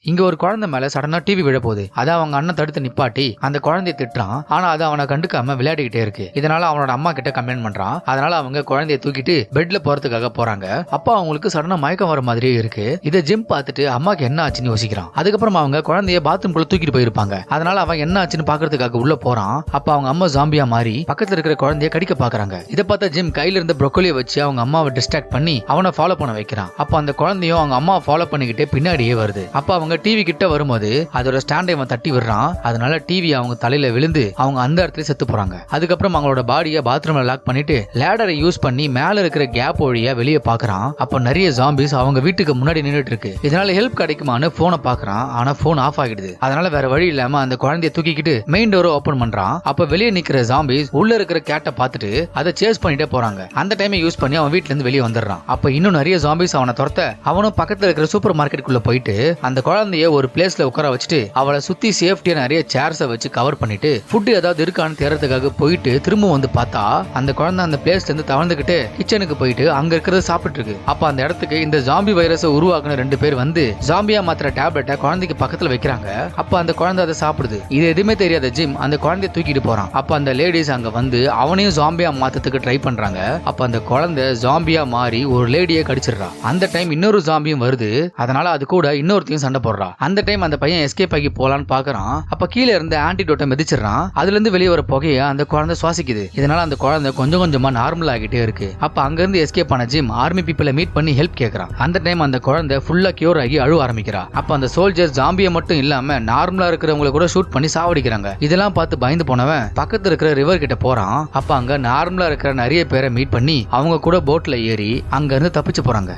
இங்க ஒரு குழந்தை மேல சடனா டிவி விழ போகுது. அதை அவங்க அண்ணன் தடுத்து நிப்பாட்டி அந்த குழந்தைய திட்டுறான். ஆனா அது அவனை கண்டுக்காம விளையாடிக்கிட்டே இருக்கு. இதனால அவனோட அம்மா கிட்ட கம்ப்ளைண்ட் பண்றான். அதனால அவங்க குழந்தைய தூக்கிட்டு பெட்ல போறதுக்காக போறாங்க. அப்போ அவங்களுக்கு சடனா மயக்கம் வர மாதிரியே இருக்கு. இதை ஜிம் பார்த்துட்டு அம்மாக்கு என்ன ஆச்சுன்னு யோசிக்கிறான். அதுக்கப்புறம் அவங்க குழந்தைய பாத்ரூம் குள்ள தூக்கிட்டு போயிருப்பாங்க. அதனால அவன் என்ன ஆச்சுன்னு பாக்குறதுக்காக உள்ள போறான். அப்ப அவங்க அம்மா ஜாம்பியா மாறி பக்கத்துல இருக்கிற குழந்தைய கடிக்க பாக்குறாங்க. இதை பார்த்த ஜிம் கையில இருந்த ப்ரோக்கோலியை வச்சு அவங்க அம்மாவை டிஸ்ட்ராக்ட் பண்ணி அவனை ஃபாலோ பண்ண வைக்கிறான். அப்ப அந்த குழந்தையும் அவங்க அம்மாவை ஃபாலோ பண்ணிக்கிட்டே பின்னாடியே வருது. அப்ப அவங்க டிவி கிட்ட வரும்போது அதோட ஸ்டாண்டை அவன் தட்டி விடுறான். அதனால டிவி அவங்க தலையில விழுந்து அவங்க அந்த இடத்துல செத்து போறாங்க. அதுக்கப்புறம் அவங்களோட பாடியை பாத்ரூம்ல லாக் பண்ணிட்டு லேடரை யூஸ் பண்ணி மேல இருக்கிற கேப் வழியா வெளியே பாக்குறான். அப்ப நிறைய ஜாம்பிஸ் அவங்க வீட்டுக்கு முன்னாடி நின்றுட்டு இருக்கு. இதனால ஹெல்ப் கிடைக்குமான்னு போனை பாக்குறான். ஆனா போன் ஆஃப் ஆகிடுது. அதனால வேற வழி இல்லாம அந்த குழந்தைய தூக்கிக்கிட்டு மெயின் டோரை ஓபன் பண்றான். அப்ப வெளியே நிக்கிற ஜாம்பிஸ் உள்ள இருக்கிற கேட்டை பார்த்துட்டு அதை சேஸ் பண்ணிட்டே போறாங்க. அந்த டைமை யூஸ் பண்ணி அவன் வீட்டுல இருந்து வெளியே வந்துடுறான். அப்ப இன்னும் நிறைய ஜாம்பிஸ் அவனை துரத்த அவனும் பக்கத்துல இருக்கிற சூப்பர் மார்க்கெட்டுக்குள்ள போயிட்டு அந்த குழந்தைய ஒரு பிளேஸ்ல உட்கார வச்சுட்டு அவளை சுத்தி சேஃப்டியா நிறைய சேர்ஸை வச்சு கவர் பண்ணிட்டு ஃபுட் ஏதாவது இருக்கான்னு தேடுறதுக்காக போயிட்டு திரும்ப வந்து பார்த்தா அந்த குழந்தை அந்த பிளேஸ்ல இருந்து தவழ்ந்துகிட்டு கிச்சனுக்கு போயிட்டு அங்க இருக்கிறத சாப்பிட்டு இருக்கு. அப்ப அந்த இடத்துக்கு இந்த ஜாம்பி வைரஸை உருவாக்குன 2 பேர் வந்து ஜாம்பியா மாத்திர டேப்லெட்டை குழந்தைக்கு பக்கத்துல வைக்கிறாங்க. அப்ப அந்த குழந்தை அதை சாப்பிடுது. இது எதுவுமே தெரியாத ஜிம் அந்த குழந்தைய தூக்கிட்டு போறான். அப்ப அந்த லேடிஸ் அங்க வந்து அவனையும் ஜாம்பியா மாத்தத்துக்கு ட்ரை பண்றாங்க. அப்ப அந்த குழந்தை ஜாம்பியா மாறி ஒரு லேடியை கடிச்சிடுறா. அந்த டைம் இன்னொரு ஜாம்பியும் வருது. அதனால அது கூட இன்னொருத்தையும் சண்டை போடுறா. அந்த டைம் அந்த பையன் எஸ்கேப் ஆகி போலான்னு பாக்குறான். அப்ப கீழே இருந்து ஆன்டிடோட்டை மிதிச்சிடறான். அதுல இருந்து வெளியே வர புகைய அந்த குழந்தை சுவாசிக்குது. இதனால அந்த குழந்தை கொஞ்சம் கொஞ்சமா நார்மல் ஆகிட்டே இருக்கு. அப்ப அங்க இருந்து எஸ்கேப் ஆன ஜிம் ஆர்மி பீப்பிளை மீட் பண்ணி ஹெல்ப் கேக்குறான். அந்த டைம் அந்த குழந்தை ஃபுல்லா கியூர் ஆகி அழுவ ஆரம்பிக்கிறா. அப்ப அந்த சோல்ஜர்ஸ் ஜாம்பியை மட்டும் இல்லாம நார்மலா இருக்கிறவங்களை கூட ஷூட் பண்ணி சாவடிக்கிறாங்க. இதெல்லாம் பார்த்து பயந்து போனவன் பக்கத்துல இருக்கிற ரிவர் கிட்ட போறான். அப்ப அங்க நார்மலா இருக்கிற நிறைய பேரை மீட் பண்ணி அவங்க கூட போட்ல ஏறி அங்க இருந்து தப்பிச்சு போறாங்க.